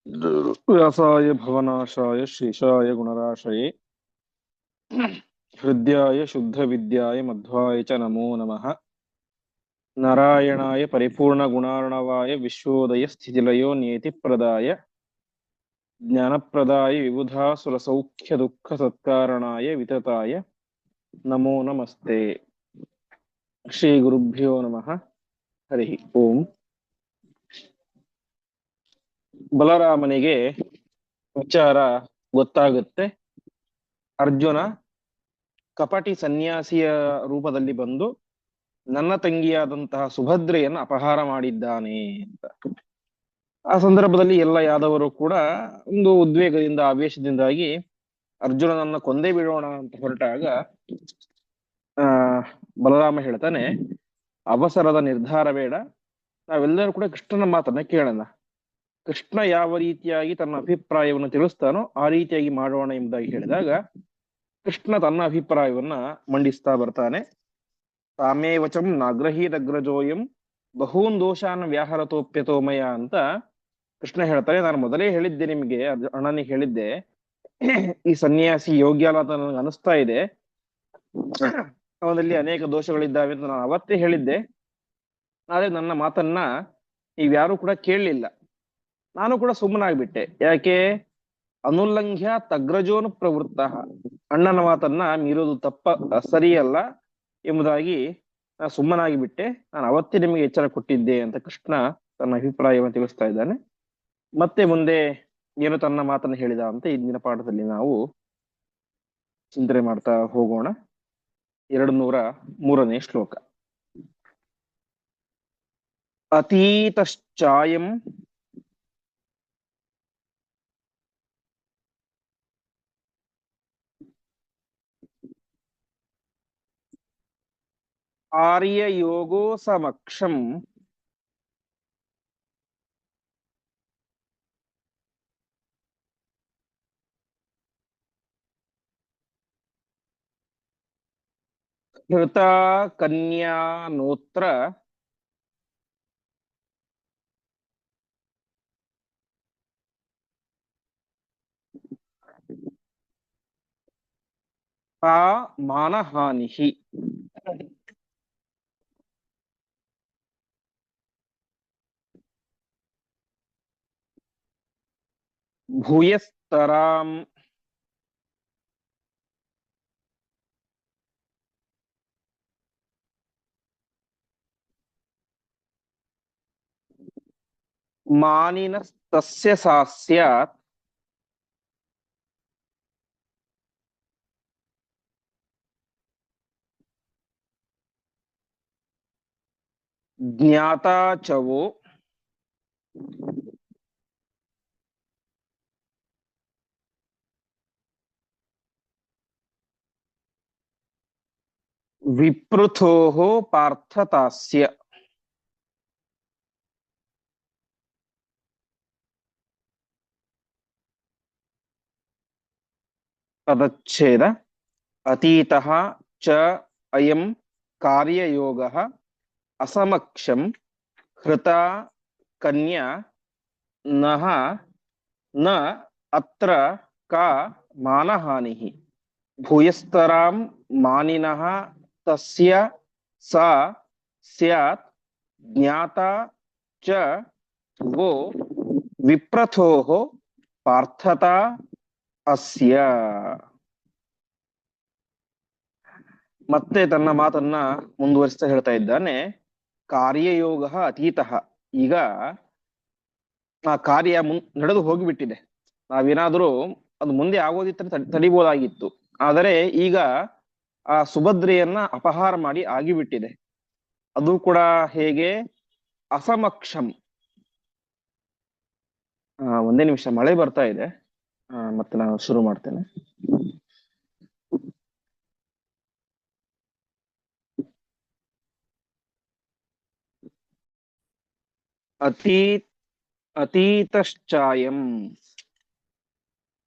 व्यासाय भवनाशाय श्रीशाय गुणराशये हृद्याय शुद्धविद्याय मध्वाय च नमो नमः। नारायणाय परिपूर्णगुणार्णवाय विश्वोदय स्थितिलयो नियतिप्रदाय ज्ञानप्रदाय विबुधासुरसौख्यदुःखसत्कारणाय वितताय नमो नमस्ते। श्रीगुरुभ्यो नमः। हरि ओಂ। ಬಲರಾಮನಿಗೆ ವಿಚಾರ ಗೊತ್ತಾಗುತ್ತೆ. ಅರ್ಜುನ ಕಪಟಿ ಸನ್ಯಾಸಿಯ ರೂಪದಲ್ಲಿ ಬಂದು ನನ್ನ ತಂಗಿಯಾದಂತಹ ಸುಭದ್ರೆಯನ್ನು ಅಪಹಾರ ಮಾಡಿದ್ದಾನೆ ಅಂತ. ಆ ಸಂದರ್ಭದಲ್ಲಿ ಎಲ್ಲ ಯಾದವರು ಕೂಡ ಒಂದು ಉದ್ವೇಗದಿಂದ ಆವೇಶದಿಂದಾಗಿ ಅರ್ಜುನನನ್ನ ಕೊಂದೇ ಬಿಡೋಣ ಅಂತ ಹೊರಟಾಗ ಆ ಬಲರಾಮ ಹೇಳ್ತಾನೆ, ಅವಸರದ ನಿರ್ಧಾರ ಬೇಡ, ನಾವೆಲ್ಲರೂ ಕೂಡ ಕೃಷ್ಣನ ಮಾತನ್ನ ಕೇಳೋಣ. ಕೃಷ್ಣ ಯಾವ ರೀತಿಯಾಗಿ ತನ್ನ ಅಭಿಪ್ರಾಯವನ್ನು ತಿಳಿಸ್ತಾನೋ ಆ ರೀತಿಯಾಗಿ ಮಾಡೋಣ ಎಂಬುದಾಗಿ ಹೇಳಿದಾಗ ಕೃಷ್ಣ ತನ್ನ ಅಭಿಪ್ರಾಯವನ್ನ ಮಂಡಿಸ್ತಾ ಬರ್ತಾನೆ. ತಾಮೇ ವಚಂ ನಾಗ್ರಹೀದಗ್ರಜೋಯಂ ಬಹೂನ್ ದೋಷಾನ್ ವ್ಯಾಹರತೋಪ್ಯತೋಮಯ ಅಂತ ಕೃಷ್ಣ ಹೇಳ್ತಾರೆ. ನಾನು ಮೊದಲೇ ಹೇಳಿದ್ದೆ ನಿಮಗೆ, ಅಣ್ಣನಿಗೆ ಹೇಳಿದ್ದೆ, ಈ ಸನ್ಯಾಸಿ ಯೋಗ್ಯ ಅಲ್ಲ ಅಂತ ನನಗೆ ಅನಿಸ್ತಾ ಇದೆ, ಅವನಲ್ಲಿ ಅನೇಕ ದೋಷಗಳಿದ್ದಾವೆ ಅಂತ ನಾನು ಅವತ್ತೇ ಹೇಳಿದ್ದೆ. ಆದ್ರೆ ನನ್ನ ಮಾತನ್ನ ನೀವ್ಯಾರು ಕೂಡ ಕೇಳಲಿಲ್ಲ. ನಾನು ಕೂಡ ಸುಮ್ಮನಾಗ್ಬಿಟ್ಟೆ. ಯಾಕೆ? ಅನುಲ್ಲಂಘ್ಯ ತಗ್ರಜೋನು ಪ್ರವೃತ್ತ, ಅಣ್ಣನ ಮಾತನ್ನ ಮೀರೋದು ಸರಿಯಲ್ಲ ಎಂಬುದಾಗಿ ನಾನು ಸುಮ್ಮನಾಗಿ ಬಿಟ್ಟೆ. ನಾನು ಅವತ್ತೇ ನಿಮಗೆ ಎಚ್ಚರ ಕೊಟ್ಟಿದ್ದೆ ಅಂತ ಕೃಷ್ಣ ತನ್ನ ಅಭಿಪ್ರಾಯವನ್ನು ತಿಳಿಸ್ತಾ ಇದ್ದಾನೆ. ಮತ್ತೆ ಮುಂದೆ ಏನು ತನ್ನ ಮಾತನ್ನು ಹೇಳಿದ ಅಂತ ಇಂದಿನ ಪಾಠದಲ್ಲಿ ನಾವು ಚಿಂತನೆ ಮಾಡ್ತಾ ಹೋಗೋಣ. 203ನೇ ಶ್ಲೋಕ. ಅತೀತಶ್ಚಾಯಂ ಆರ್ಯಯೋಗೋ ಸಮಕ್ಷಂ ಹೃತ ಕನ್ಯಾನೋತ್ರ ಆ ಮಾನಹಾನಿ. ಭೂಯಸ್ತರಾಂ ಮಾನಿನಸ್ತಸ್ಯ ಸಾ ಸ್ಯಾತ್ ಜ್ಞಾತಾ ಚವೋ ವಿಪೃಥೋಃ ಪಾರ್ಥತಾಸ್ಯ. ಪದಚ್ಛೇದ. ಅತೀತಃ ಚ ಅಯಂ ಕಾರ್ಯಯೋಗಃ ಅಸಮಕ್ಷಂ ಹೃತ ಕನ್ಯಾ ನಃ ನ ಅತ್ರ ಕಾ ಮಾನಹಾನಿಃ. ಭೂಯಸ್ತರಾಂ ಮಾನಿನಃ ತಸ್ಯ ಸಾ ಸ್ಯಾತ್ ಜ್ಞಾತಾ ಚ ವೋ ವಿಪ್ರಥೋಃ ಪಾರ್ಥತಾ ಅಸ್ಯ. ಮತ್ತೆ ತನ್ನ ಮಾತನ್ನ ಮುಂದುವರಿಸ್ತಾ ಹೇಳ್ತಾ ಇದ್ದಾನೆ, ಕಾರ್ಯಯೋಗ ಅತೀತಃ. ಈಗ ಆ ಕಾರ್ಯ ನಡೆದು ಹೋಗಿಬಿಟ್ಟಿದೆ. ನಾವೇನಾದ್ರೂ ಅದು ಮುಂದೆ ಆಗೋದಿತ್ತಂದ್ರೆ ತಡಿಬೋದಾಗಿತ್ತು. ಆದರೆ ಈಗ ಆ ಸುಭದ್ರೆಯನ್ನ ಅಪಹಾರ ಮಾಡಿ ಆಗಿಬಿಟ್ಟಿದೆ. ಅದು ಕೂಡ ಹೇಗೆ? ಅಸಮಕ್ಷಂ. ಒಂದೇ ನಿಮಿಷ, ಮಳೆ ಬರ್ತಾ ಇದೆ. ಮತ್ತೆ ನಾನು ಶುರು ಮಾಡ್ತೇನೆ. ಅತೀತಶ್ಚಾಯಂ.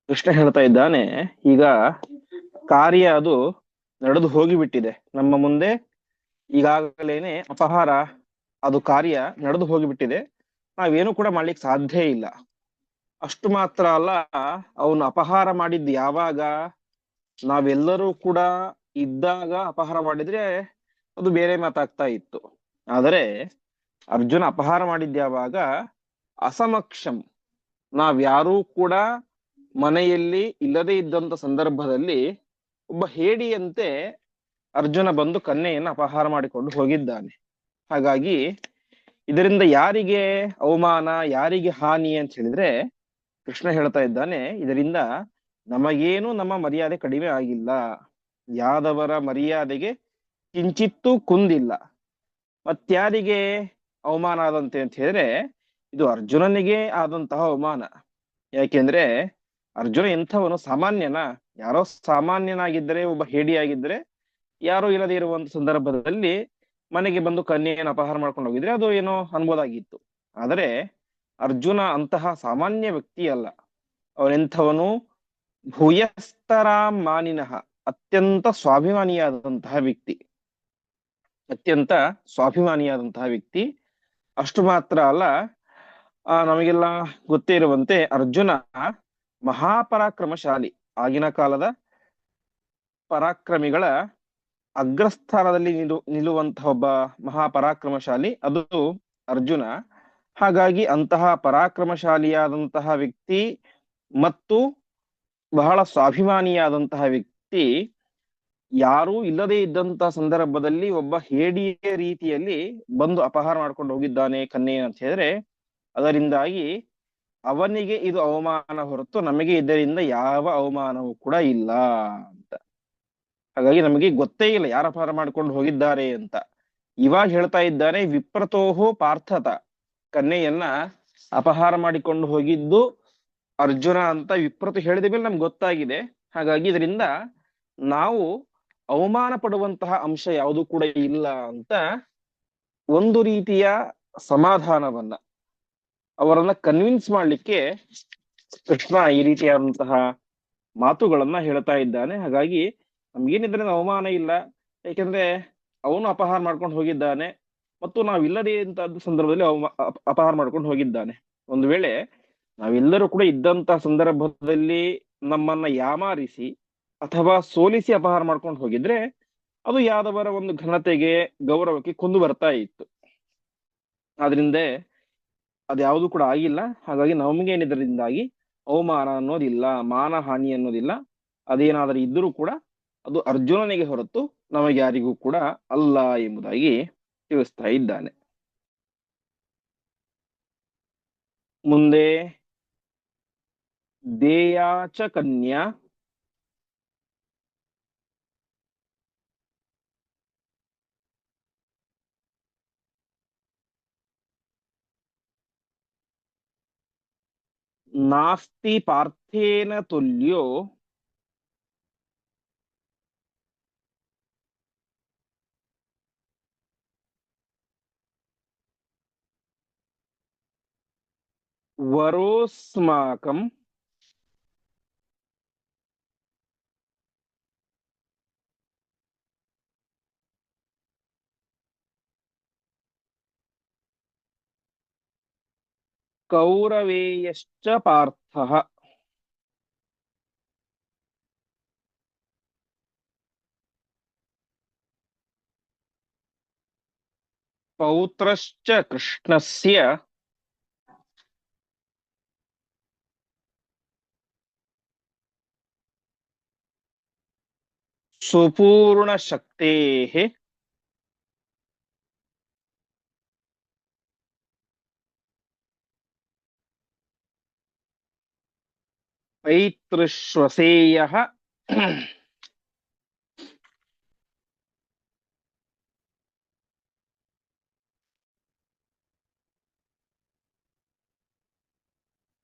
ಕೃಷ್ಣ ಹೇಳ್ತಾ ಇದ್ದಾನೆ, ಈಗ ಕಾರ್ಯ ಅದು ನಡೆದು ಹೋಗಿಬಿಟ್ಟಿದೆ ನಮ್ಮ ಮುಂದೆ. ಈಗಾಗಲೇನೆ ಅಪಹಾರ ಅದು ಕಾರ್ಯ ನಡೆದು ಹೋಗಿಬಿಟ್ಟಿದೆ. ನಾವೇನು ಕೂಡ ಮಾಡ್ಲಿಕ್ಕೆ ಸಾಧ್ಯ ಇಲ್ಲ. ಅಷ್ಟು ಮಾತ್ರ ಅಲ್ಲ, ಅವನು ಅಪಹಾರ ಮಾಡಿದ್ದು ಯಾವಾಗ, ನಾವೆಲ್ಲರೂ ಕೂಡ ಇದ್ದಾಗ ಅಪಹಾರ ಮಾಡಿದ್ರೆ ಅದು ಬೇರೆ ಮಾತಾಗ್ತಾ ಇತ್ತು. ಆದರೆ ಅರ್ಜುನ ಅಪಹಾರ ಮಾಡಿದ್ದ ಯಾವಾಗ, ಅಸಮಕ್ಷಂ, ನಾವ್ಯಾರೂ ಕೂಡ ಮನೆಯಲ್ಲಿ ಇಲ್ಲದೆ ಇದ್ದಂತ ಸಂದರ್ಭದಲ್ಲಿ ಒಬ್ಬ ಹೇಡಿಯಂತೆ ಅರ್ಜುನ ಬಂದು ಕನ್ಯೆಯನ್ನು ಅಪಹಾರ ಮಾಡಿಕೊಂಡು ಹೋಗಿದ್ದಾನೆ. ಹಾಗಾಗಿ ಇದರಿಂದ ಯಾರಿಗೆ ಅವಮಾನ, ಯಾರಿಗೆ ಹಾನಿ ಅಂತ ಹೇಳಿದ್ರೆ, ಕೃಷ್ಣ ಹೇಳ್ತಾ ಇದ್ದಾನೆ, ಇದರಿಂದ ನಮಗೇನು ನಮ್ಮ ಮರ್ಯಾದೆ ಕಡಿಮೆ ಆಗಿಲ್ಲ, ಯಾದವರ ಮರ್ಯಾದೆಗೆ ಕಿಂಚಿತ್ತೂ ಕುಂದಿಲ್ಲ. ಮತ್ಯಾರಿಗೆ ಅವಮಾನ ಆದಂತೆ ಅಂತ ಹೇಳಿದ್ರೆ, ಇದು ಅರ್ಜುನನಿಗೆ ಆದಂತಹ ಅವಮಾನ. ಯಾಕೆಂದ್ರೆ ಅರ್ಜುನ ಎಂಥವನು, ಸಾಮಾನ್ಯನ? ಯಾರೋ ಸಾಮಾನ್ಯನಾಗಿದ್ದರೆ, ಒಬ್ಬ ಹೇಡಿಯಾಗಿದ್ದರೆ, ಯಾರೋ ಇಲ್ಲದೆ ಇರುವಂತ ಸಂದರ್ಭದಲ್ಲಿ ಮನೆಗೆ ಬಂದು ಕನ್ಯೆಯನ್ನು ಅಪಹಾರ ಮಾಡ್ಕೊಂಡು ಹೋಗಿದ್ರೆ ಅದು ಏನೋ ಅನ್ಬೋದಾಗಿತ್ತು. ಆದರೆ ಅರ್ಜುನ ಅಂತಹ ಸಾಮಾನ್ಯ ವ್ಯಕ್ತಿ ಅಲ್ಲ. ಅವನೆಂಥವನು, ಭೂಯಸ್ತರಾಂ ಮಾನಿನಃ, ಅತ್ಯಂತ ಸ್ವಾಭಿಮಾನಿಯಾದಂತಹ ವ್ಯಕ್ತಿ, ಅತ್ಯಂತ ಸ್ವಾಭಿಮಾನಿಯಾದಂತಹ ವ್ಯಕ್ತಿ. ಅಷ್ಟು ಮಾತ್ರ ಅಲ್ಲ, ನಮಗೆಲ್ಲ ಗೊತ್ತೇ ಇರುವಂತೆ ಅರ್ಜುನ ಮಹಾಪರಾಕ್ರಮಶಾಲಿ. ಆಗಿನ ಕಾಲದ ಪರಾಕ್ರಮಿಗಳ ಅಗ್ರಸ್ಥಾನದಲ್ಲಿ ನಿಲ್ಲುವಂತಹ ಒಬ್ಬ ಮಹಾಪರಾಕ್ರಮಶಾಲಿ ಅದು ಅರ್ಜುನ. ಹಾಗಾಗಿ ಅಂತಹ ಪರಾಕ್ರಮಶಾಲಿಯಾದಂತಹ ವ್ಯಕ್ತಿ ಮತ್ತು ಬಹಳ ಸ್ವಾಭಿಮಾನಿಯಾದಂತಹ ವ್ಯಕ್ತಿ ಯಾರೂ ಇಲ್ಲದೆ ಇದ್ದಂತಹ ಸಂದರ್ಭದಲ್ಲಿ ಒಬ್ಬ ಹೇಡಿಯ ರೀತಿಯಲ್ಲಿ ಬಂದು ಅಪಹಾರ ಮಾಡ್ಕೊಂಡು ಹೋಗಿದ್ದಾನೆ ಕನ್ಯೆ ಅಂತ ಹೇಳಿದ್ರೆ, ಅದರಿಂದಾಗಿ ಅವನಿಗೆ ಇದು ಅವಮಾನ ಹೊರತು ನಮಗೆ ಇದರಿಂದ ಯಾವ ಅವಮಾನವೂ ಕೂಡ ಇಲ್ಲ ಅಂತ. ಹಾಗಾಗಿ ನಮಗೆ ಗೊತ್ತೇ ಇಲ್ಲ ಯಾರು ಅಪಹಾರ ಮಾಡ್ಕೊಂಡು ಹೋಗಿದ್ದಾರೆ ಅಂತ. ಇವಾಗ ಹೇಳ್ತಾ ಇದ್ದಾನೆ, ವಿಪ್ರತೋಹೋ ಪಾರ್ಥತ, ಕನ್ಯೆಯನ್ನ ಅಪಹಾರ ಮಾಡಿಕೊಂಡು ಹೋಗಿದ್ದು ಅರ್ಜುನ ಅಂತ ವಿಪ್ರತು ಹೇಳಿದ ಮೇಲೆ ನಮ್ಗೆ ಗೊತ್ತಾಗಿದೆ. ಹಾಗಾಗಿ ಇದರಿಂದ ನಾವು ಅವಮಾನ ಪಡುವಂತಹ ಅಂಶ ಯಾವುದು ಕೂಡ ಇಲ್ಲ ಅಂತ ಒಂದು ರೀತಿಯ ಸಮಾಧಾನವನ್ನ, ಅವರನ್ನ ಕನ್ವಿನ್ಸ್ ಮಾಡ್ಲಿಕ್ಕೆ ಕೃಷ್ಣ ಈ ರೀತಿಯಾದಂತಹ ಮಾತುಗಳನ್ನ ಹೇಳ್ತಾ ಇದ್ದಾನೆ. ಹಾಗಾಗಿ ನಮ್ಗೇನಿದ್ರಿಂದ ಅವಮಾನ ಇಲ್ಲ, ಯಾಕೆಂದ್ರೆ ಅವನು ಅಪಹಾರ ಮಾಡ್ಕೊಂಡು ಹೋಗಿದ್ದಾನೆ ಮತ್ತು ನಾವಿಲ್ಲದೆ ಇಂತಹದ್ದು ಸಂದರ್ಭದಲ್ಲಿ ಅಪಹಾರ ಮಾಡ್ಕೊಂಡು ಹೋಗಿದ್ದಾನೆ. ಒಂದು ವೇಳೆ ನಾವೆಲ್ಲರೂ ಕೂಡ ಇದ್ದಂತಹ ಸಂದರ್ಭದಲ್ಲಿ ನಮ್ಮನ್ನ ಯಾಮಾರಿಸಿ ಅಥವಾ ಸೋಲಿಸಿ ಅಪಹಾರ ಮಾಡ್ಕೊಂಡು ಹೋಗಿದ್ರೆ ಅದು ಯಾದವರ ಒಂದು ಘನತೆಗೆ, ಗೌರವಕ್ಕೆ ಕುಂದು ಬರ್ತಾ ಇತ್ತು. ಆದ್ರಿಂದ ಅದ್ಯಾವುದು ಕೂಡ ಆಗಿಲ್ಲ. ಹಾಗಾಗಿ ನಮಗೇನಿದ್ರಿಂದಾಗಿ ಅವಮಾನ ಅನ್ನೋದಿಲ್ಲ, ಮಾನಹಾನಿ ಅನ್ನೋದಿಲ್ಲ. ಅದೇನಾದರೂ ಇದ್ರೂ ಕೂಡ ಅದು ಅರ್ಜುನನಿಗೆ ಹೊರತು ನಮಗೆ ಯಾರಿಗೂ ಕೂಡ ಅಲ್ಲ ಎಂಬುದಾಗಿ ತಿಳಿಸ್ತಾ ಇದ್ದಾನೆ. ಮುಂದೆ ದೇಯಾಚ ಕನ್ಯಾ ನಾಸ್ತಿ ಪಾರ್ಥೇನ ತುಲ್ಯೋ ವರೋಸ್ಮಾಕಂ ಕೌರವೇಯಶ್ಚ ಪಾರ್ಥಃ. ಪೌತ್ರಶ್ಚ ಕೃಷ್ಣಸ್ಯ ಸುಪೂರ್ಣ ಶಕ್ತೇಃ ಪೈತೃಶ್ವಸೇಯಃ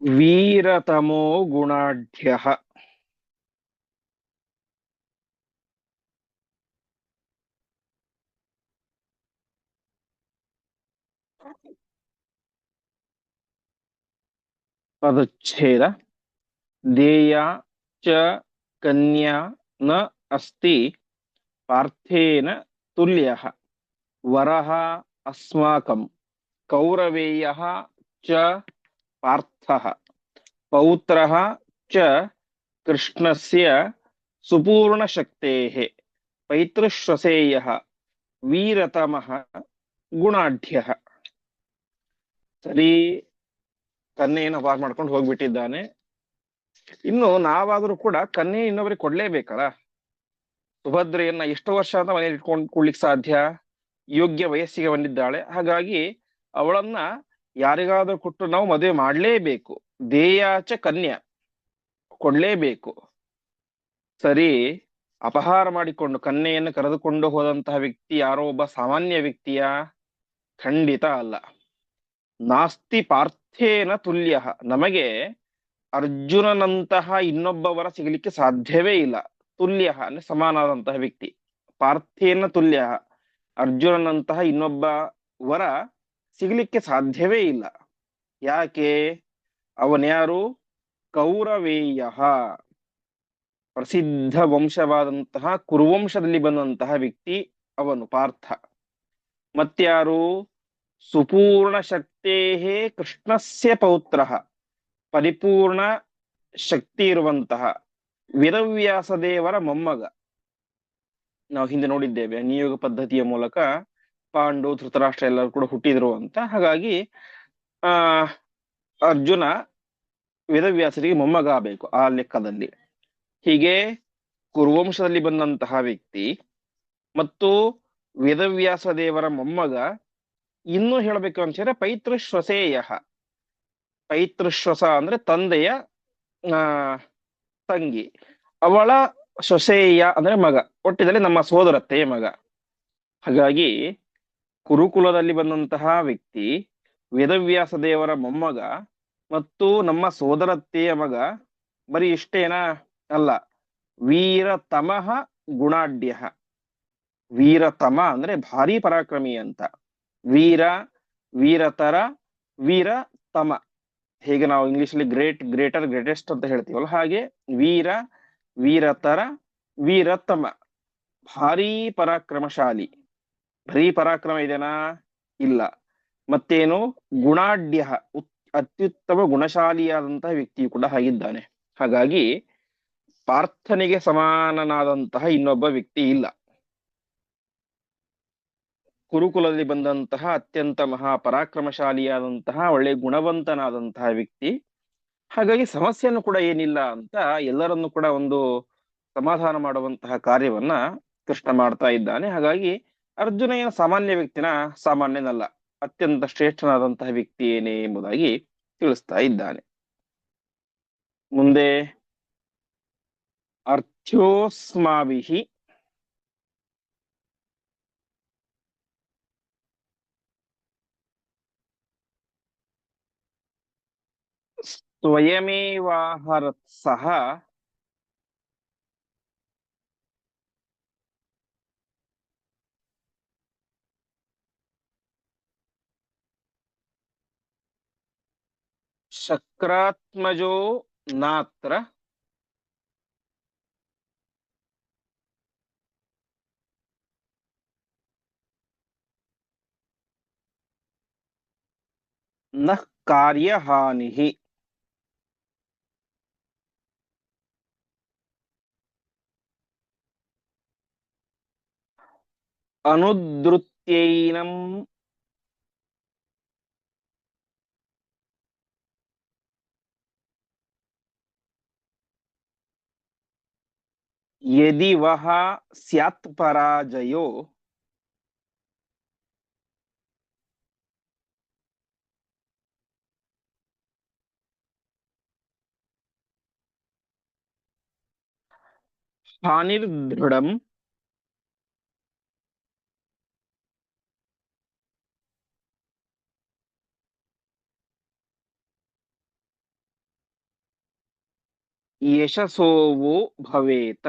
ವೀರತಮೋ ಗುಣಾಢ್ಯಃ. ಪದಚ್ಛೇದ. ದೇಯ ಚ ಕನ್ಯಾ ನ ಅಸ್ತಿ ಪಾರ್ಥೇನ ತುಲ್ಯಃ ವರಃ ಅಸ್ಮಾಕಂ ಕೌರವೇಯಃ ಚ ಪಾರ್ಥಃ पौत्रः च कृष्णस्य सुपूर्णशक्तेः पैतृश्वसेयः वीरतमः गुणाढ್ಯಃ. ಸರಿ, ಕನ್ಯೆಯನ್ನು ಅಪಾರ ಮಾಡ್ಕೊಂಡು ಹೋಗ್ಬಿಟ್ಟಿದ್ದಾನೆ. ಇನ್ನು ನಾವಾದ್ರೂ ಕೂಡ ಕನ್ಯೆ ಇನ್ನೊಬ್ಬರಿಗೆ ಕೊಡ್ಲೇಬೇಕಲ್ಲ. ಸುಭದ್ರೆಯನ್ನ ಎಷ್ಟು ವರ್ಷ ಅಂತ ಮನೇಲಿ ಇಟ್ಕೊಂಡು ಕೊಡ್ಲಿಕ್ಕೆ ಸಾಧ್ಯ? ಯೋಗ್ಯ ವಯಸ್ಸಿಗೆ ಬಂದಿದ್ದಾಳೆ, ಹಾಗಾಗಿ ಅವಳನ್ನ ಯಾರಿಗಾದ್ರೂ ಕೊಟ್ಟು ನಾವು ಮದುವೆ ಮಾಡ್ಲೇಬೇಕು. ದೇಯಾಚ ಕನ್ಯಾ, ಕೊಡ್ಲೇಬೇಕು. ಸರಿ, ಅಪಹಾರ ಮಾಡಿಕೊಂಡು ಕನ್ಯೆಯನ್ನು ಕರೆದುಕೊಂಡು ಹೋದಂತಹ ವ್ಯಕ್ತಿ ಯಾರೋ ಒಬ್ಬ ಸಾಮಾನ್ಯ ವ್ಯಕ್ತಿಯ? ಖಂಡಿತ ಅಲ್ಲ. ನಾಸ್ತಿ ಪಾರ್ಥೇನ ತುಲ್ಯ, ನಮಗೆ ಅರ್ಜುನನಂತಹ ಇನ್ನೊಬ್ಬವರ ಸಿಗಲಿಕ್ಕೆ ಸಾಧ್ಯವೇ ಇಲ್ಲ. ತುಲ್ಯ ಅಂದ್ರೆ ಸಮಾನವಾದಂತಹ ವ್ಯಕ್ತಿ. ಪಾರ್ಥೇನ ತುಲ್ಯ, ಅರ್ಜುನನಂತಹ ಇನ್ನೊಬ್ಬ ವರ ಸಿಗ್ಲಿಕ್ಕೆ ಸಾಧ್ಯವೇ ಇಲ್ಲ. ಯಾಕೆ? ಅವನ್ಯಾರು? ಕೌರವೇಯ, ಪ್ರಸಿದ್ಧ ವಂಶವಾದಂತಹ ಕುರುವಂಶದಲ್ಲಿ ಬಂದಂತಹ ವ್ಯಕ್ತಿ ಅವನು ಪಾರ್ಥ. ಮತ್ಯಾರು? ಸುಪೂರ್ಣ ಶಕ್ತೇ ಕೃಷ್ಣಸ್ಯ ಪೌತ್ರ, ಪರಿಪೂರ್ಣ ಶಕ್ತಿ ಇರುವಂತಹ ವೇದವ್ಯಾಸ ದೇವರ ಮೊಮ್ಮಗ. ನಾವು ಹಿಂದೆ ನೋಡಿದ್ದೇವೆ, ನಿಯೋಗ ಪದ್ಧತಿಯ ಮೂಲಕ ಪಾಂಡು ಧೃತರಾಷ್ಟ್ರ ಎಲ್ಲರೂ ಕೂಡ ಹುಟ್ಟಿದ್ರು ಅಂತ. ಹಾಗಾಗಿ ಆ ಅರ್ಜುನ ವೇದವ್ಯಾಸರಿಗೆ ಮೊಮ್ಮಗ ಆಗಬೇಕು ಆ ಲೆಕ್ಕದಲ್ಲಿ. ಹೀಗೆ ಕುರುವಂಶದಲ್ಲಿ ಬಂದಂತಹ ವ್ಯಕ್ತಿ ಮತ್ತು ವೇದವ್ಯಾಸ ದೇವರ ಮೊಮ್ಮಗ. ಇನ್ನೂ ಹೇಳಬೇಕು ಅಂತ ಹೇಳಿದ್ರೆ ಪೈತೃಶ್ವಸೇಯ. ಪೈತೃಶ್ವಸ ಅಂದ್ರೆ ತಂದೆಯ ತಂಗಿ, ಅವಳ ಶ್ವಸೇಯ ಅಂದ್ರೆ ಮಗ, ಒಟ್ಟಿನಲ್ಲಿ ನಮ್ಮ ಸೋದರತ್ತೆಯ ಮಗ. ಹಾಗಾಗಿ ಕುರುಕುಲದಲ್ಲಿ ಬಂದಂತಹ ವ್ಯಕ್ತಿ, ವೇದವ್ಯಾಸ ದೇವರ ಮೊಮ್ಮಗ ಮತ್ತು ನಮ್ಮ ಸೋದರತ್ತೆಯ ಮಗ. ಬರೀ ಇಷ್ಟೇನಾ? ಅಲ್ಲ, ವೀರತಮಃ ಗುಣಾಢ್ಯ. ವೀರತಮ ಅಂದ್ರೆ ಭಾರಿ ಪರಾಕ್ರಮಿ ಅಂತ. ವೀರ, ವೀರತರ, ವೀರತಮ. ಹೇಗೆ ನಾವು ಇಂಗ್ಲಿಷ್ ಅಲ್ಲಿ ಗ್ರೇಟ್, ಗ್ರೇಟರ್, ಗ್ರೇಟೆಸ್ಟ್ ಅಂತ ಹೇಳ್ತೀವಲ್ಲ, ಹಾಗೆ ವೀರ, ವೀರತರ, ವೀರತಮ. ಭಾರೀ ಪರಾಕ್ರಮಶಾಲಿ. ಬರೀ ಪರಾಕ್ರಮ ಇದೆನಾ? ಇಲ್ಲ. ಮತ್ತೇನು? ಗುಣಾಢ್ಯ, ಅತ್ಯುತ್ತಮ ಗುಣಶಾಲಿಯಾದಂತಹ ವ್ಯಕ್ತಿಯು ಕೂಡ ಆಗಿದ್ದಾನೆ. ಹಾಗಾಗಿ ಪಾರ್ಥನಿಗೆ ಸಮಾನನಾದಂತಹ ಇನ್ನೊಬ್ಬ ವ್ಯಕ್ತಿ ಇಲ್ಲ. ಕುರುಕುಲದಲ್ಲಿ ಬಂದಂತಹ ಅತ್ಯಂತ ಮಹಾಪರಾಕ್ರಮಶಾಲಿಯಾದಂತಹ ಒಳ್ಳೆ ಗುಣವಂತನಾದಂತಹ ವ್ಯಕ್ತಿ. ಹಾಗಾಗಿ ಸಮಸ್ಯೆಯನ್ನು ಕೂಡ ಏನಿಲ್ಲ ಅಂತ ಎಲ್ಲರನ್ನು ಕೂಡ ಒಂದು ಸಮಾಧಾನ ಮಾಡುವಂತಹ ಕಾರ್ಯವನ್ನ ಕೃಷ್ಣ ಮಾಡ್ತಾ ಇದ್ದಾನೆ. ಹಾಗಾಗಿ ಅರ್ಜುನ ಏನು ಸಾಮಾನ್ಯ ವ್ಯಕ್ತಿನ? ಸಾಮಾನ್ಯನಲ್ಲ, ಅತ್ಯಂತ ಶ್ರೇಷ್ಠನಾದಂತಹ ವ್ಯಕ್ತಿ ಏನೇ ಎಂಬುದಾಗಿ ತಿಳಿಸ್ತಾ ಇದ್ದಾನೆ. ಮುಂದೆ ಅರ್ಥ್ಯೋಸ್ಮಾಭಿಹಿ ಸ್ವಯಮೇವಾಹರತ್ ಸಹ ಶಕ್ರಾತ್ಮಜೋ ನಾತ್ರ ನ ಕಾರ್ಯಹಾನಿ. ಅನುದ್ರುತ್ಯೈನಂ ಯದಿ ವಹ ಸ್ಯಾತ್ ಪರಾಜಯೋ ಹಾನಿರ್ದೃಢಂ ಯಶಸೋವೋ ಭವೇತ.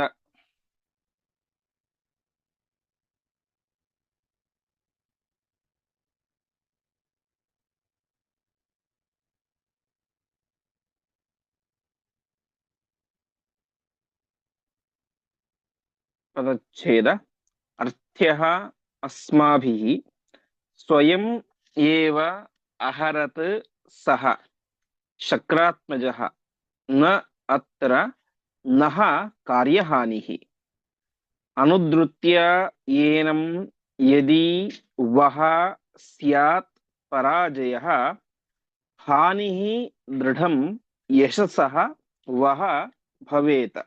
ಪದಚ್ಛೇದ. ಅರ್ಥ್ಯಃ ಅಸ್ಮಾಭಿಃ ಸ್ವಯಂ ಏವ ಅಹರತ್ ಸಹ ಶಕ್ರಾತ್ಮಜಃ ನ ಅತ್ರ ನಹ ಕಾರ್ಯಹಾನಿ ಅನುದ್ರುತ್ಯ ಏನಂ ಯದಿ ವಹ ಸ್ಯಾತ್ ಪರಾಜಯ ಹಾನಿ ದೃಢಂ ಯಶಸ್ಸಃ ವಹ ಭವೇತ.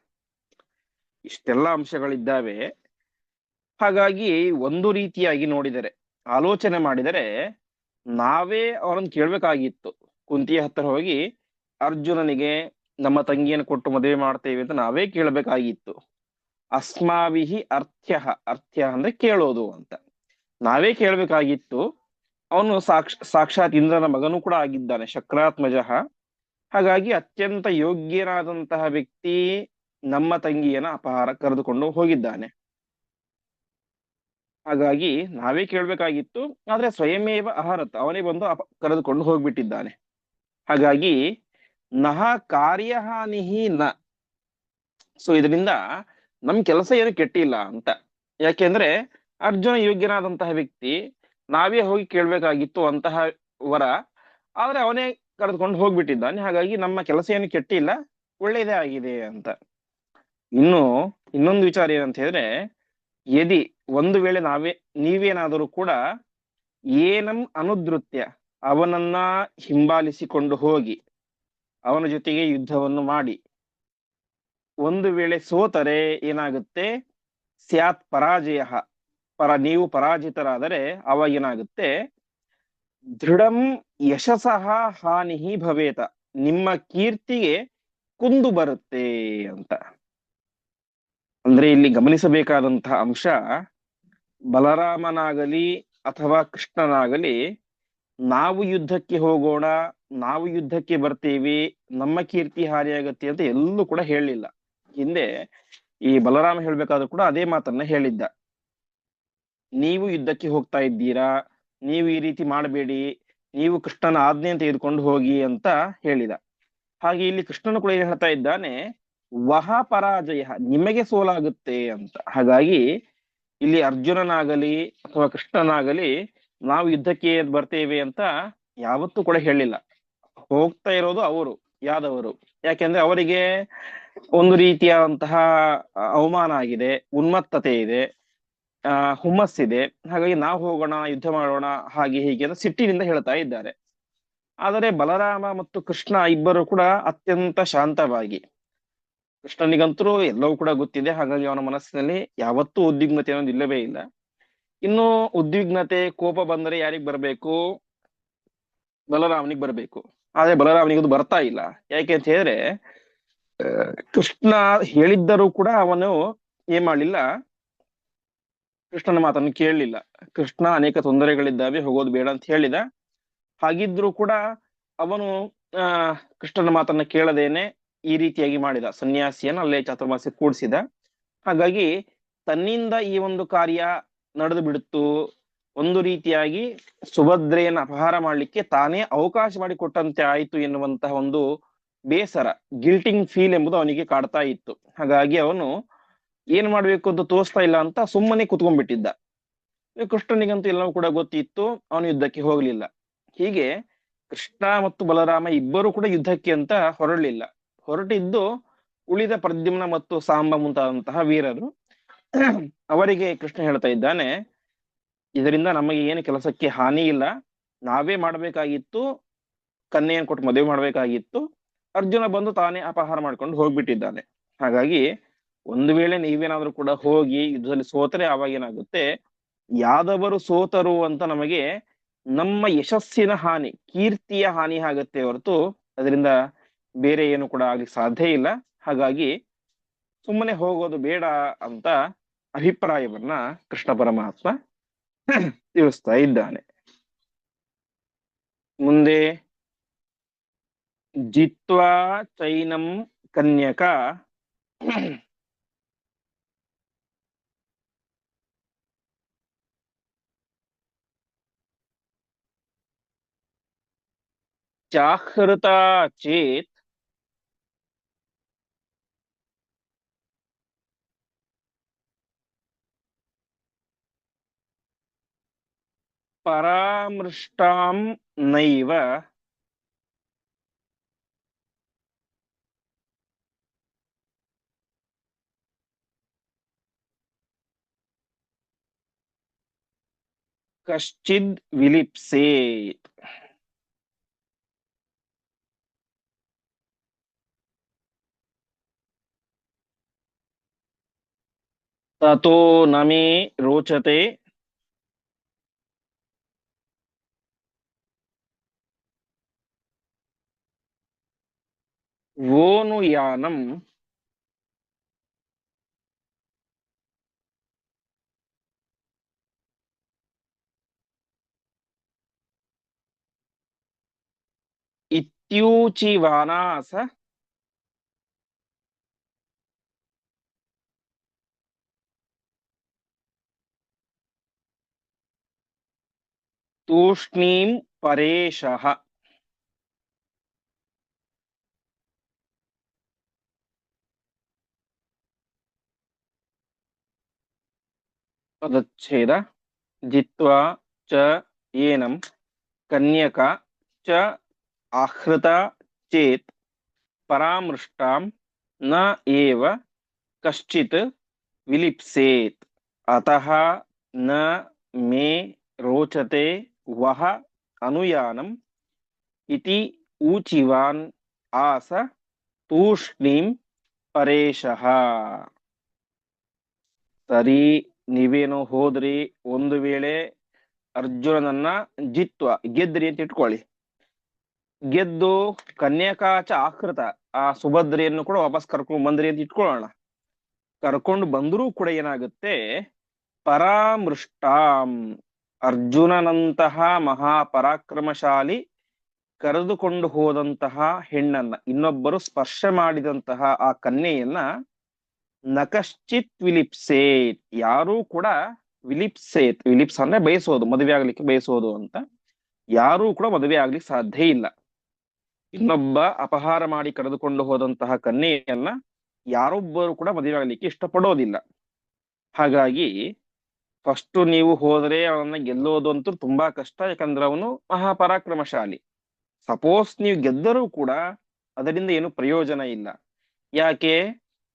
ಇಷ್ಟೆಲ್ಲ ಅಂಶಗಳಿದ್ದಾವೆ. ಹಾಗಾಗಿ ಒಂದು ರೀತಿಯಾಗಿ ನೋಡಿದರೆ, ಆಲೋಚನೆ ಮಾಡಿದರೆ, ನಾವೇ ಅವರನ್ನು ಕೇಳ್ಬೇಕಾಗಿತ್ತು. ಕುಂತಿಯ ಹತ್ರ ಹೋಗಿ ಅರ್ಜುನನಿಗೆ ನಮ್ಮ ತಂಗಿಯನ್ನು ಕೊಟ್ಟು ಮದುವೆ ಮಾಡ್ತೇವೆ ಅಂತ ನಾವೇ ಕೇಳ್ಬೇಕಾಗಿತ್ತು. ಅಸ್ಮಾವಿಹಿ ಅರ್ಥ್ಯ, ಅರ್ಥ್ಯ ಅಂದ್ರೆ ಕೇಳೋದು ಅಂತ ನಾವೇ ಕೇಳ್ಬೇಕಾಗಿತ್ತು. ಅವನು ಸಾಕ್ಷಾತ್ ಇಂದ್ರನ ಮಗನೂ ಕೂಡ ಆಗಿದ್ದಾನೆ, ಶಕ್ರಾತ್ಮಜಃ. ಹಾಗಾಗಿ ಅತ್ಯಂತ ಯೋಗ್ಯನಾದಂತಹ ವ್ಯಕ್ತಿ ನಮ್ಮ ತಂಗಿಯನ್ನ ಅಪಹಾರ ಕರೆದುಕೊಂಡು ಹೋಗಿದ್ದಾನೆ. ಹಾಗಾಗಿ ನಾವೇ ಕೇಳ್ಬೇಕಾಗಿತ್ತು. ಆದ್ರೆ ಸ್ವಯಮೇವ ಅಹರತ್, ಅವನೇ ಬಂದು ಕರೆದುಕೊಂಡು ಹೋಗ್ಬಿಟ್ಟಿದ್ದಾನೆ. ಹಾಗಾಗಿ ನಹ ಕಾರ್ಯಹಾನಿಹಿ ನ. ಸೊ ಇದರಿಂದ ನಮ್ ಕೆಲಸ ಏನು ಕೆಟ್ಟಿಲ್ಲ ಅಂತ. ಯಾಕೆಂದ್ರೆ ಅರ್ಜುನ ಯೋಗ್ಯನಾದಂತಹ ವ್ಯಕ್ತಿ, ನಾವೇ ಹೋಗಿ ಕೇಳ್ಬೇಕಾಗಿತ್ತು ಅಂತಹ ವರ, ಆದ್ರೆ ಅವನೇ ಕರೆದುಕೊಂಡು ಹೋಗ್ಬಿಟ್ಟಿದ್ದಾನೆ. ಹಾಗಾಗಿ ನಮ್ಮ ಕೆಲಸ ಏನು ಕೆಟ್ಟಿಲ್ಲ, ಒಳ್ಳೇದೇ ಆಗಿದೆ ಅಂತ. ಇನ್ನು ಇನ್ನೊಂದು ವಿಚಾರ ಏನಂತ ಹೇಳಿದ್ರೆ, ಯದಿ ಒಂದು ವೇಳೆ ನೀವೇನಾದರೂ ಕೂಡ ಏನಂ ಅನುದ್ರುತ್ಯ, ಅವನನ್ನ ಹಿಂಬಾಲಿಸಿಕೊಂಡು ಹೋಗಿ ಅವನ ಜೊತೆಗೆ ಯುದ್ಧವನ್ನು ಮಾಡಿ ಒಂದು ವೇಳೆ ಸೋತರೆ ಏನಾಗುತ್ತೆ, ಸ್ಯಾತ್ ಪರಾಜಯ, ನೀವು ಪರಾಜಿತರಾದರೆ ಅವಾಗ ಏನಾಗುತ್ತೆ, ದೃಢಂ ಯಶಸಃ ಹಾನಿ ಭವೇತ, ನಿಮ್ಮ ಕೀರ್ತಿಗೆ ಕುಂದು ಬರುತ್ತೆ ಅಂತ. ಅಂದ್ರೆ ಇಲ್ಲಿ ಗಮನಿಸಬೇಕಾದಂತಹ ಅಂಶ, ಬಲರಾಮನಾಗಲಿ ಅಥವಾ ಕೃಷ್ಣನಾಗಲಿ ನಾವು ಯುದ್ಧಕ್ಕೆ ಹೋಗೋಣ, ನಾವು ಯುದ್ಧಕ್ಕೆ ಬರ್ತೀವಿ, ನಮ್ಮ ಕೀರ್ತಿ ಹಾನಿಯಾಗತ್ತೆ ಅಂತ ಎಲ್ಲೂ ಕೂಡ ಹೇಳಲಿಲ್ಲ. ಹಿಂದೆ ಈ ಬಲರಾಮ ಹೇಳ್ಬೇಕಾದ್ರೂ ಕೂಡ ಅದೇ ಮಾತನ್ನ ಹೇಳಿದ್ದ. ನೀವು ಯುದ್ಧಕ್ಕೆ ಹೋಗ್ತಾ ಇದ್ದೀರಾ, ನೀವು ಈ ರೀತಿ ಮಾಡಬೇಡಿ, ನೀವು ಕೃಷ್ಣನ ಆಜ್ಞೆ ತೆಗೆದುಕೊಂಡು ಹೋಗಿ ಅಂತ ಹೇಳಿದ. ಹಾಗೆ ಇಲ್ಲಿ ಕೃಷ್ಣನು ಕೂಡ ಏನ್ ಹೇಳ್ತಾ ಇದ್ದಾನೆ, ವಹ ಪರಾಜಯ, ನಿಮಗೆ ಸೋಲಾಗುತ್ತೆ ಅಂತ. ಹಾಗಾಗಿ ಇಲ್ಲಿ ಅರ್ಜುನನಾಗಲಿ ಅಥವಾ ಕೃಷ್ಣನಾಗಲಿ ನಾವು ಯುದ್ಧಕ್ಕೆ ಬರ್ತೇವೆ ಅಂತ ಯಾವತ್ತೂ ಕೂಡ ಹೇಳಿಲ್ಲ. ಹೋಗ್ತಾ ಇರೋದು ಅವರು, ಯಾದವರು. ಯಾಕೆಂದ್ರೆ ಅವರಿಗೆ ಒಂದು ರೀತಿಯಾದಂತಹ ಅವಮಾನ ಆಗಿದೆ, ಉನ್ಮತ್ತತೆ ಇದೆ, ಹುಮ್ಮಸ್ಸಿದೆ. ಹಾಗಾಗಿ ನಾವು ಹೋಗೋಣ, ಯುದ್ಧ ಮಾಡೋಣ, ಹಾಗೆ ಹೀಗೆ ಅಂತ ಸಿಟ್ಟಿನಿಂದ ಹೇಳ್ತಾ ಇದ್ದಾರೆ. ಆದರೆ ಬಲರಾಮ ಮತ್ತು ಕೃಷ್ಣ ಇಬ್ಬರು ಕೂಡ ಅತ್ಯಂತ ಶಾಂತವಾಗಿ, ಕೃಷ್ಣನಿಗಂತರೂ ಎಲ್ಲವೂ ಕೂಡ ಗೊತ್ತಿದೆ, ಹಾಗಾಗಿ ಅವನ ಮನಸ್ಸಿನಲ್ಲಿ ಯಾವತ್ತೂ ಉದ್ವಿಗ್ನತೆ ಅನ್ನೋದು ಇಲ್ಲವೇ ಇಲ್ಲ. ಇನ್ನು ಉದ್ವಿಗ್ನತೆ, ಕೋಪ ಬಂದರೆ ಯಾರಿಗ್ ಬರಬೇಕು, ಬಲರಾಮನಿಗೆ ಬರಬೇಕು. ಆದ್ರೆ ಬಲರಾಮನಿಗೆ ಅದು ಬರ್ತಾ ಇಲ್ಲ. ಯಾಕೆ ಅಂತ ಹೇಳಿದ್ರೆ, ಕೃಷ್ಣ ಹೇಳಿದ್ದರೂ ಕೂಡ ಅವನು ಏನ್ ಮಾಡ್ಲಿಲ್ಲ, ಕೃಷ್ಣನ ಮಾತನ್ನು ಕೇಳಲಿಲ್ಲ. ಕೃಷ್ಣ ಅನೇಕ ತೊಂದರೆಗಳಿದ್ದಾವೆ, ಹೋಗೋದು ಬೇಡ ಅಂತ ಹೇಳಿದ. ಹಾಗಿದ್ರು ಕೂಡ ಅವನು ಕೃಷ್ಣನ ಮಾತನ್ನ ಕೇಳದೇನೆ ಈ ರೀತಿಯಾಗಿ ಮಾಡಿದ, ಸನ್ಯಾಸಿಯನ್ನು ಅಲ್ಲೇ ಚಾತುರ್ಮಾಸ್ಯ ಕೂಡಿಸಿದ. ಹಾಗಾಗಿ ತನ್ನಿಂದ ಈ ಒಂದು ಕಾರ್ಯ ನಡೆದು ಬಿಡುತ್ತು, ಒಂದು ರೀತಿಯಾಗಿ ಸುಭದ್ರೆಯನ್ನು ಅಪಹಾರ ಮಾಡ್ಲಿಕ್ಕೆ ತಾನೇ ಅವಕಾಶ ಮಾಡಿ ಕೊಟ್ಟಂತೆ ಆಯ್ತು ಎನ್ನುವಂತಹ ಒಂದು ಬೇಸರ, ಗಿಲ್ಟಿಂಗ್ ಫೀಲ್ ಎಂಬುದು ಅವನಿಗೆ ಕಾಡ್ತಾ ಇತ್ತು. ಹಾಗಾಗಿ ಅವನು ಏನ್ ಮಾಡ್ಬೇಕು ಅಂತ ತೋರಿಸ್ತಾ ಇಲ್ಲ ಅಂತ ಸುಮ್ಮನೆ ಕುತ್ಕೊಂಡ್ಬಿಟ್ಟಿದ್ದ. ಕೃಷ್ಣನಿಗಂತೂ ಎಲ್ಲವೂ ಕೂಡ ಗೊತ್ತಿತ್ತು, ಅವನು ಯುದ್ಧಕ್ಕೆ ಹೋಗ್ಲಿಲ್ಲ. ಹೀಗೆ ಕೃಷ್ಣ ಮತ್ತು ಬಲರಾಮ ಇಬ್ಬರು ಕೂಡ ಯುದ್ಧಕ್ಕೆ ಅಂತ ಹೊರಡಲಿಲ್ಲ. ಹೊರಟಿದ್ದು ಉಳಿದ ಪ್ರದ್ಯುಮ್ನ ಮತ್ತು ಸಾಂಬ ಮುಂತಾದಂತಹ ವೀರರು. ಅವರಿಗೆ ಕೃಷ್ಣ ಹೇಳ್ತಾ ಇದ್ದಾನೆ, ಇದರಿಂದ ನಮಗೆ ಏನು ಕೆಲಸಕ್ಕೆ ಹಾನಿ ಇಲ್ಲ, ನಾವೇ ಮಾಡಬೇಕಾಗಿತ್ತು, ಕನ್ಯೆಯನ್ನು ಕೊಟ್ಟು ಮದುವೆ ಮಾಡಬೇಕಾಗಿತ್ತು, ಅರ್ಜುನ ಬಂದು ತಾನೇ ಅಪಹಾರ ಮಾಡ್ಕೊಂಡು ಹೋಗ್ಬಿಟ್ಟಿದ್ದಾನೆ. ಹಾಗಾಗಿ ಒಂದು ವೇಳೆ ನೀವೇನಾದ್ರೂ ಕೂಡ ಹೋಗಿ ಯುದ್ಧದಲ್ಲಿ ಸೋತರೆ ಅವಾಗ ಏನಾಗುತ್ತೆ, ಯಾದವರು ಸೋತರು ಅಂತ ನಮಗೆ ನಮ್ಮ ಯಶಸ್ಸಿನ ಹಾನಿ, ಕೀರ್ತಿಯ ಹಾನಿ ಆಗತ್ತೆ ಹೊರತು ಅದರಿಂದ ಬೇರೆ ಏನು ಕೂಡ ಆಗ್ಲಿಕ್ಕೆ ಸಾಧ್ಯ ಇಲ್ಲ. ಹಾಗಾಗಿ ಸುಮ್ಮನೆ ಹೋಗೋದು ಬೇಡ ಅಂತ ಅಭಿಪ್ರಾಯವನ್ನ ಕೃಷ್ಣ ಪರಮಾತ್ಮ ತಿಳಿಸ್ತಾ ಇದ್ದಾನೆ. ಮುಂದೆ ಜಿತ್ವಾ ಚೈನಂ ಕನ್ಯಕ ಚಾಹೃತ ಚೇತ್ ಪರಾಮೃಷ್ಟಾಂ ನೈವ कश्चिद् विलिप्सेत्। ततो न मे रोचते वो नु यानम् इत्यूचिवानास तूष्णीं परेशः। पदच्छेद जित्वा च येनं कन्यका च आहृता चेत् परामृष्टां न एव कश्चित् विलिप्सेत्। अतः न मे रोचते वह अनुयानम् इति ऊचिवान् आस तूष्णीं परेशः। ಸರಿ, ನೀವೇನೋ ಹೋದ್ರಿ, ಒಂದು ವೇಳೆ ಅರ್ಜುನನನ್ನ ಜಿತ್ವ ಗೆದ್ರಿ ಅಂತ ಇಟ್ಕೊಳ್ಳಿ. ಗೆದ್ದು ಕನ್ಯಕಾಚ ಆಕೃತ ಆ ಸುಭದ್ರೆಯನ್ನು ಕೂಡ ವಾಪಸ್ ಕರ್ಕೊಂಡು ಬಂದ್ರಿ ಅಂತ ಇಟ್ಕೊಳ್ಳೋಣ. ಕರ್ಕೊಂಡು ಬಂದರೂ ಕೂಡ ಏನಾಗುತ್ತೆ, ಪರಾಮೃಷ್ಟಾಂ ಅರ್ಜುನನಂತಹ ಮಹಾಪರಾಕ್ರಮಶಾಲಿ ಕರೆದುಕೊಂಡು ಹೋದಂತಹ ಹೆಣ್ಣನ್ನ, ಇನ್ನೊಬ್ಬರು ಸ್ಪರ್ಶ ಮಾಡಿದಂತಹ ಆ ಕನ್ಯೆಯನ್ನ ನಕಶ್ಚಿತ್ ವಿಲಿಪ್ಸೇತ್, ಯಾರೂ ಕೂಡ ವಿಲಿಪ್ಸೇತ್, ವಿಲಿಪ್ಸ್ ಅಂದ್ರೆ ಬಯಸೋದು, ಮದುವೆ ಆಗ್ಲಿಕ್ಕೆ ಬಯಸೋದು ಅಂತ, ಯಾರೂ ಕೂಡ ಮದುವೆ ಆಗ್ಲಿಕ್ಕೆ ಸಾಧ್ಯ ಇಲ್ಲ. ಇನ್ನೊಬ್ಬ ಅಪಹಾರ ಮಾಡಿ ಕರೆದುಕೊಂಡು ಹೋದಂತಹ ಕನ್ಯೆಯನ್ನ ಯಾರೊಬ್ಬರು ಕೂಡ ಮದುವೆ ಆಗ್ಲಿಕ್ಕೆ ಇಷ್ಟಪಡೋದಿಲ್ಲ. ಹಾಗಾಗಿ ಫಸ್ಟ್ ನೀವು ಹೋದ್ರೆ ಅವನ್ನ ಗೆಲ್ಲೋದು ಅಂತೂ ತುಂಬಾ ಕಷ್ಟ, ಯಾಕಂದ್ರೆ ಅವನು ಮಹಾಪರಾಕ್ರಮಶಾಲಿ. ಸಪೋಸ್ ನೀವು ಗೆದ್ದರೂ ಕೂಡ ಅದರಿಂದ ಏನು ಪ್ರಯೋಜನ ಇಲ್ಲ. ಯಾಕೆ,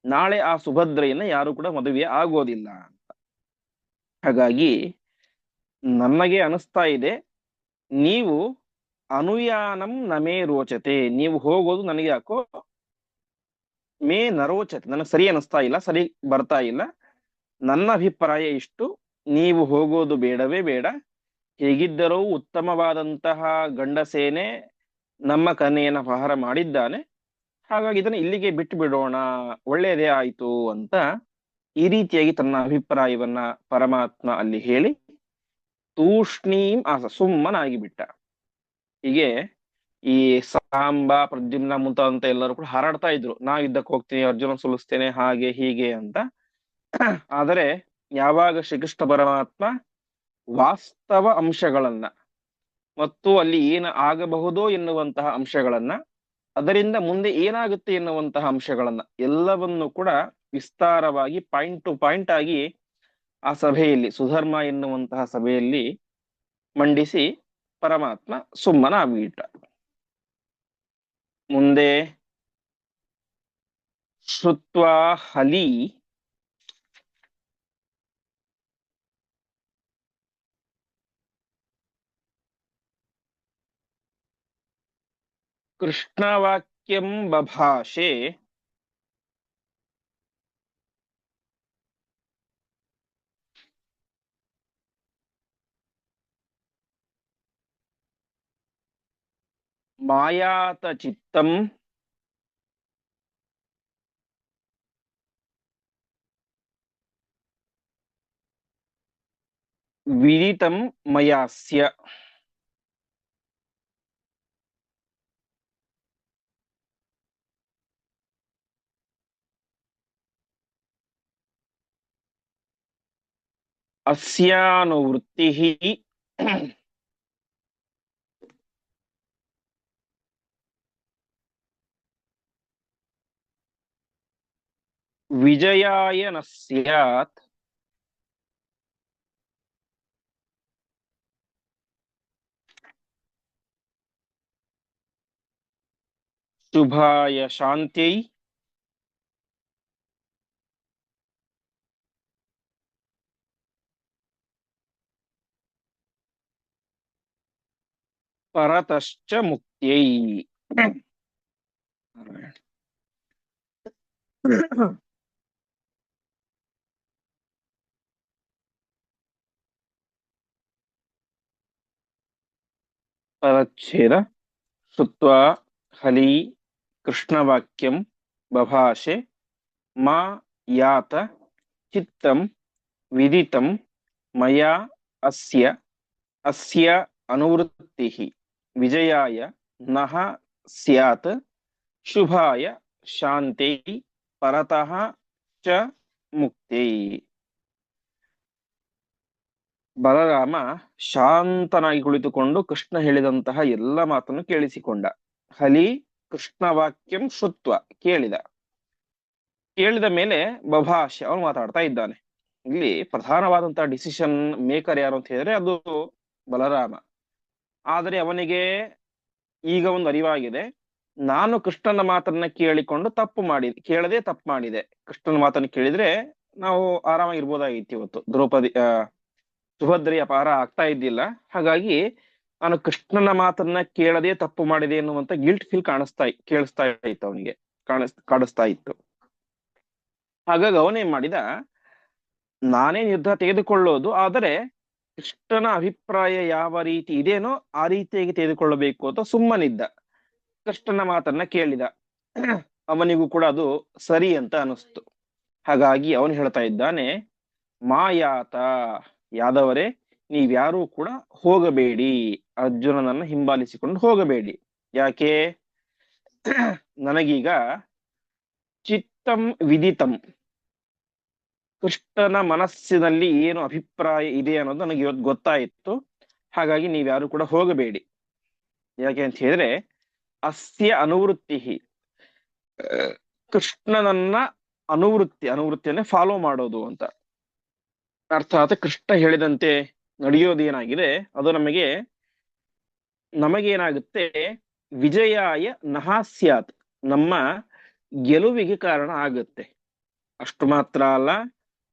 ನಾಳೆ ಆ ಸುಭದ್ರೆಯನ್ನ ಯಾರು ಕೂಡ ಮದುವೆ ಆಗೋದಿಲ್ಲ ಅಂತ. ಹಾಗಾಗಿ ನಮಗೆ ಅನಿಸ್ತಾ ಇದೆ, ನೀವು ಅನುಯಾನಂ ನಮೇ ರೋಚತೆ, ನೀವು ಹೋಗೋದು ನನಗೆ ಯಾಕೋ ಮೇ ನರೋಚತೆ, ನನಗೆ ಸರಿ ಅನಿಸ್ತಾ ಇಲ್ಲ, ಸರಿ ಬರ್ತಾ ಇಲ್ಲ. ನನ್ನ ಅಭಿಪ್ರಾಯ ಇಷ್ಟು, ನೀವು ಹೋಗೋದು ಬೇಡವೇ ಬೇಡ. ಹೇಗಿದ್ದರೂ ಉತ್ತಮವಾದಂತಹ ಗಂಡಸೇನೆ ನಮ್ಮ ಕನ್ಯೆಯನ್ನು ಅಪಹಾರ ಮಾಡಿದ್ದಾನೆ, ಹಾಗಾಗಿ ಇದನ್ನ ಇಲ್ಲಿಗೆ ಬಿಟ್ಟು ಬಿಡೋಣ, ಒಳ್ಳೆಯದೇ ಆಯ್ತು ಅಂತ ಈ ರೀತಿಯಾಗಿ ತನ್ನ ಅಭಿಪ್ರಾಯವನ್ನ ಪರಮಾತ್ಮ ಅಲ್ಲಿ ಹೇಳಿ ತೂಷ್ಣೀಂ ಸುಮ್ಮನಾಗಿ ಬಿಟ್ಟ. ಹೀಗೆ ಈ ಸಾಂಬ ಪ್ರದ್ಯುಮ್ನ ಮುಂತಾದಂತ ಎಲ್ಲರೂ ಕೂಡ ಹಾರಾಡ್ತಾ ಇದ್ರು, ನಾ ಯುದ್ಧಕ್ಕೆ ಹೋಗ್ತೀನಿ, ಅರ್ಜುನ ಸೋಲಿಸ್ತೇನೆ, ಹಾಗೆ ಹೀಗೆ ಅಂತ. ಆದರೆ ಯಾವಾಗ ಶ್ರೀಕೃಷ್ಣ ಪರಮಾತ್ಮ ವಾಸ್ತವ ಅಂಶಗಳನ್ನ ಮತ್ತು ಅಲ್ಲಿ ಏನು ಆಗಬಹುದೋ ಎನ್ನುವಂತಹ ಅಂಶಗಳನ್ನ, ಅದರಿಂದ ಮುಂದೆ ಏನಾಗುತ್ತೆ ಎನ್ನುವಂತಹ ಅಂಶಗಳನ್ನ ಎಲ್ಲವನ್ನು ಕೂಡ ವಿಸ್ತಾರವಾಗಿ ಪಾಯಿಂಟ್ ಟು ಪಾಯಿಂಟ್ ಆಗಿ ಆ ಸಭೆಯಲ್ಲಿ, ಸುಧರ್ಮ ಎನ್ನುವಂತಹ ಸಭೆಯಲ್ಲಿ ಮಂಡಿಸಿ ಪರಮಾತ್ಮ ಸುಮ್ಮನಾಗ್ಬಿಟ್ಟ. ಮುಂದೆ ಶ್ರುತ್ವಾ ಹಲಿ ಕೃಷ್ಣವಾಕ್ಯಂ ಬಭಾಷೆ ಮಾಯಾತ ಚಿತ್ತಂ ವಿದಿತಂ ಮಯಾಸ್ಯ. ಅಸ್ಯಾನುವೃತ್ತಿ ವಿಜಯಾಯ ನ ಸ್ಯಾತ್ ಶುಭಾಯ ಶಾಂತ್ಯೈ ಪರತಶ್ಚ ಮುಕ್ತ್ಯೈ. ಪರಚ್ಛೇದ ಶ್ರುತ್ವಾ ಹಲಿ ಕೃಷ್ಣವಾಕ್ಯಂ ಬಭಾಷೆ ಮಾ ಯಾತ ಚಿತ್ತಂ ವಿದಿತಂ ಮಯಾ ಅಸ್ಯ ಅಸ್ಯ ಅನುವೃತ್ತಿಃ ವಿಜಯಾಯ ನಃ ಸ್ಯಾತ್ ಶುಭಾಯ ಶಾಂತೈ ಪರತಃ ಚ ಮುಕ್ತೈ. ಬಲರಾಮ ಶಾಂತನಾಗಿ ಕುಳಿತುಕೊಂಡು ಕೃಷ್ಣ ಹೇಳಿದಂತಹ ಎಲ್ಲ ಮಾತನ್ನು ಕೇಳಿಸಿಕೊಂಡ. ಹಲಿ ಕೃಷ್ಣ ವಾಕ್ಯಂ ಶ್ರುತ್ವ, ಕೇಳಿದ ಮೇಲೆ ಬಭಾಷೆ, ಅವನು ಮಾತಾಡ್ತಾ ಇದ್ದಾನೆ. ಇಲ್ಲಿ ಪ್ರಧಾನವಾದಂತಹ ಡಿಸಿಷನ್ ಮೇಕರ್ ಯಾರು ಅಂತ ಹೇಳಿದ್ರೆ ಅದು ಬಲರಾಮ. ಆದರೆ ಅವನಿಗೆ ಈಗ ಒಂದು ಅರಿವಾಗಿದೆ, ನಾನು ಕೃಷ್ಣನ ಮಾತನ್ನ ಕೇಳಿಕೊಂಡು ಕೇಳದೆ ತಪ್ಪು ಮಾಡಿದೆ. ಕೃಷ್ಣನ ಮಾತನ್ನು ಕೇಳಿದ್ರೆ ನಾವು ಆರಾಮಾಗಿರ್ಬೋದಾಗಿತ್ತು. ಇವತ್ತು ಸುಭದ್ರೆಯ ಅಪಹಾರ ಆಗ್ತಾ ಇದ್ದಿಲ್ಲ. ಹಾಗಾಗಿ ನಾನು ಕೃಷ್ಣನ ಮಾತನ್ನ ಕೇಳದೆ ತಪ್ಪು ಮಾಡಿದೆ ಎನ್ನುವಂತ ಗಿಲ್ಟ್ ಫೀಲ್ ಕೇಳಿಸ್ತಾ ಇತ್ತು ಅವನಿಗೆ, ಕಾಣಿಸ್ತಾ ಇತ್ತು. ಹಾಗಾಗಿ ಅವನೇನ್ ಮಾಡಿದ, ನಾನೇ ನಿರ್ಧಾರ ತೆಗೆದುಕೊಳ್ಳೋದು, ಆದರೆ ಕೃಷ್ಣನ ಅಭಿಪ್ರಾಯ ಯಾವ ರೀತಿ ಇದೇನೋ ಆ ರೀತಿಯಾಗಿ ತೆಗೆದುಕೊಳ್ಳಬೇಕು ಅಂತ ಸುಮ್ಮನಿದ್ದ. ಕೃಷ್ಣನ ಮಾತನ್ನ ಕೇಳಿದ, ಅವನಿಗೂ ಕೂಡ ಅದು ಸರಿ ಅಂತ ಅನಿಸ್ತು. ಹಾಗಾಗಿ ಅವನು ಹೇಳ್ತಾ ಇದ್ದಾನೆ, ಮಾಯಾತ, ಯಾದವರೇ ನೀವ್ಯಾರೂ ಕೂಡ ಹೋಗಬೇಡಿ, ಅರ್ಜುನನನ್ನ ಹಿಂಬಾಲಿಸಿಕೊಂಡು ಹೋಗಬೇಡಿ. ಯಾಕೆ? ನನಗೀಗ ಚಿತ್ತಂ ವಿದಿತಂ, ಕೃಷ್ಣನ ಮನಸ್ಸಿನಲ್ಲಿ ಏನು ಅಭಿಪ್ರಾಯ ಇದೆ ಅನ್ನೋದು ನನಗೆ ಇವತ್ತು ಗೊತ್ತಾಯಿತು. ಹಾಗಾಗಿ ನೀವ್ಯಾರು ಕೂಡ ಹೋಗಬೇಡಿ. ಯಾಕೆ ಅಂತ ಹೇಳಿದ್ರೆ ಅಸ್ಯ ಅನುವೃತ್ತಿ, ಕೃಷ್ಣನನ್ನ ಅನುವೃತ್ತಿಯನ್ನೇ ಫಾಲೋ ಮಾಡೋದು ಅಂತ. ಅರ್ಥಾತ್ ಕೃಷ್ಣ ಹೇಳಿದಂತೆ ನಡೆಯೋದೇನಾಗಿದೆ ಅದು ನಮಗೇನಾಗುತ್ತೆ, ವಿಜಯಾಯ ನಹ ಸ್ಯಾತ್, ನಮ್ಮ ಗೆಲುವಿಗೆ ಕಾರಣ ಆಗುತ್ತೆ. ಅಷ್ಟು ಮಾತ್ರ ಅಲ್ಲ,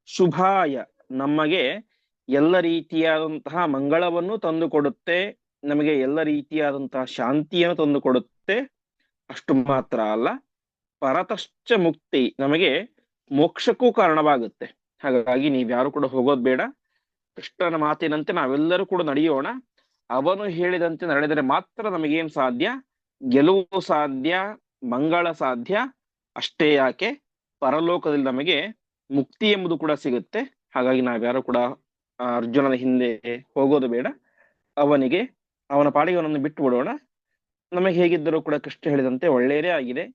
ಶುಭಾಯ, ನಮಗೆ ಎಲ್ಲ ರೀತಿಯಾದಂತಹ ಮಂಗಳವನ್ನು ತಂದುಕೊಡುತ್ತೆ, ನಮಗೆ ಎಲ್ಲ ರೀತಿಯಾದಂತಹ ಶಾಂತಿಯನ್ನು ತಂದುಕೊಡುತ್ತೆ. ಅಷ್ಟು ಮಾತ್ರ ಅಲ್ಲ, ಪರತಶ್ಚ ಮುಕ್ತಿ, ನಮಗೆ ಮೋಕ್ಷಕ್ಕೂ ಕಾರಣವಾಗುತ್ತೆ. ಹಾಗಾಗಿ ನೀವ್ಯಾರು ಕೂಡ ಹೋಗೋದು ಬೇಡ. ಕೃಷ್ಣನ ಮಾತಿನಂತೆ ನಾವೆಲ್ಲರೂ ಕೂಡ ನಡೆಯೋಣ. ಅವನು ಹೇಳಿದಂತೆ ನಡೆದರೆ ಮಾತ್ರ ನಮಗೇನ್ ಸಾಧ್ಯ, ಗೆಲುವು ಸಾಧ್ಯ, ಮಂಗಳ ಸಾಧ್ಯ. ಅಷ್ಟೇ ಯಾಕೆ, ಪರಲೋಕದಲ್ಲಿ ನಮಗೆ ಮುಕ್ತಿ ಎಂಬುದು ಕೂಡ ಸಿಗುತ್ತೆ. ಹಾಗಾಗಿ ನಾವ್ಯಾರು ಕೂಡ ಅರ್ಜುನನ ಹಿಂದೆ ಹೋಗೋದು ಬೇಡ. ಅವನ ಪಾಡಿಗೆ ಅವನನ್ನು ಬಿಟ್ಟು ಬಿಡೋಣ. ನಮಗೆ ಹೇಗಿದ್ದರೂ ಕೂಡ ಕೃಷ್ಣ ಹೇಳಿದಂತೆ ಒಳ್ಳೆಯದೇ ಆಗಿದೆ.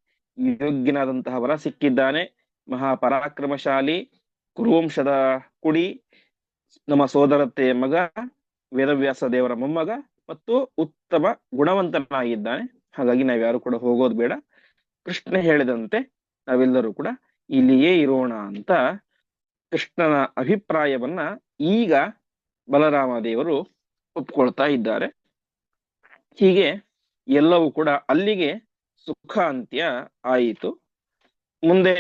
ಯೋಗ್ಯನಾದಂತಹ ವರ ಸಿಕ್ಕಿದ್ದಾನೆ. ಮಹಾಪರಾಕ್ರಮಶಾಲಿ, ಕುರುವಂಶದ ಕುಡಿ, ನಮ್ಮ ಸೋದರತೆಯ ಮಗ, ವೇದವ್ಯಾಸ ದೇವರ ಮೊಮ್ಮಗ ಮತ್ತು ಉತ್ತಮ ಗುಣವಂತನಾಗಿದ್ದಾನೆ. ಹಾಗಾಗಿ ನಾವ್ಯಾರು ಕೂಡ ಹೋಗೋದು ಬೇಡ. ಕೃಷ್ಣ ಹೇಳಿದಂತೆ ನಾವೆಲ್ಲರೂ ಕೂಡ ಇಲ್ಲಿಯೇ ಇರೋಣ ಅಂತ ಕೃಷ್ಣನ ಅಭಿಪ್ರಾಯವನ್ನ ಈಗ ಬಲರಾಮ ದೇವರು ಒಪ್ಕೊಳ್ತಾ ಇದ್ದಾರೆ. ಹೀಗೆ ಎಲ್ಲವೂ ಕೂಡ ಅಲ್ಲಿಗೆ ಸುಖ ಅಂತ್ಯ ಆಯಿತು. ಮುಂದೆ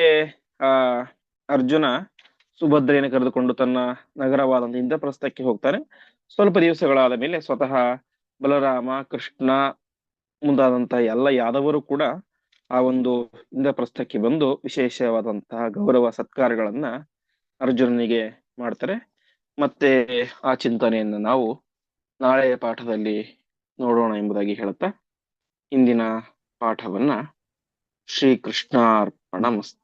ಅರ್ಜುನ ಸುಭದ್ರೆಯನ್ನು ಕರೆದುಕೊಂಡು ತನ್ನ ನಗರವಾದಂತ ಇಂದ್ರಪ್ರಸ್ಥಕ್ಕೆ ಹೋಗ್ತಾನೆ. ಸ್ವಲ್ಪ ದಿವಸಗಳಾದ ಮೇಲೆ ಸ್ವತಃ ಬಲರಾಮ, ಕೃಷ್ಣ ಮುಂತಾದಂತಹ ಎಲ್ಲ ಯಾದವರು ಕೂಡ ಆ ಒಂದು ಇಂದ್ರಪ್ರಸ್ಥಕ್ಕೆ ಬಂದು ವಿಶೇಷವಾದಂತಹ ಗೌರವ ಸತ್ಕಾರಗಳನ್ನ ಅರ್ಜುನನಿಗೆ ಮಾಡ್ತಾರೆ. ಮತ್ತೆ ಆ ಚಿಂತನೆಯನ್ನು ನಾವು ನಾಳೆಯ ಪಾಠದಲ್ಲಿ ನೋಡೋಣ ಎಂಬುದಾಗಿ ಹೇಳುತ್ತಾ ಇಂದಿನ ಪಾಠವನ್ನ ಶ್ರೀಕೃಷ್ಣಾರ್ಪಣಮಸ್ತು.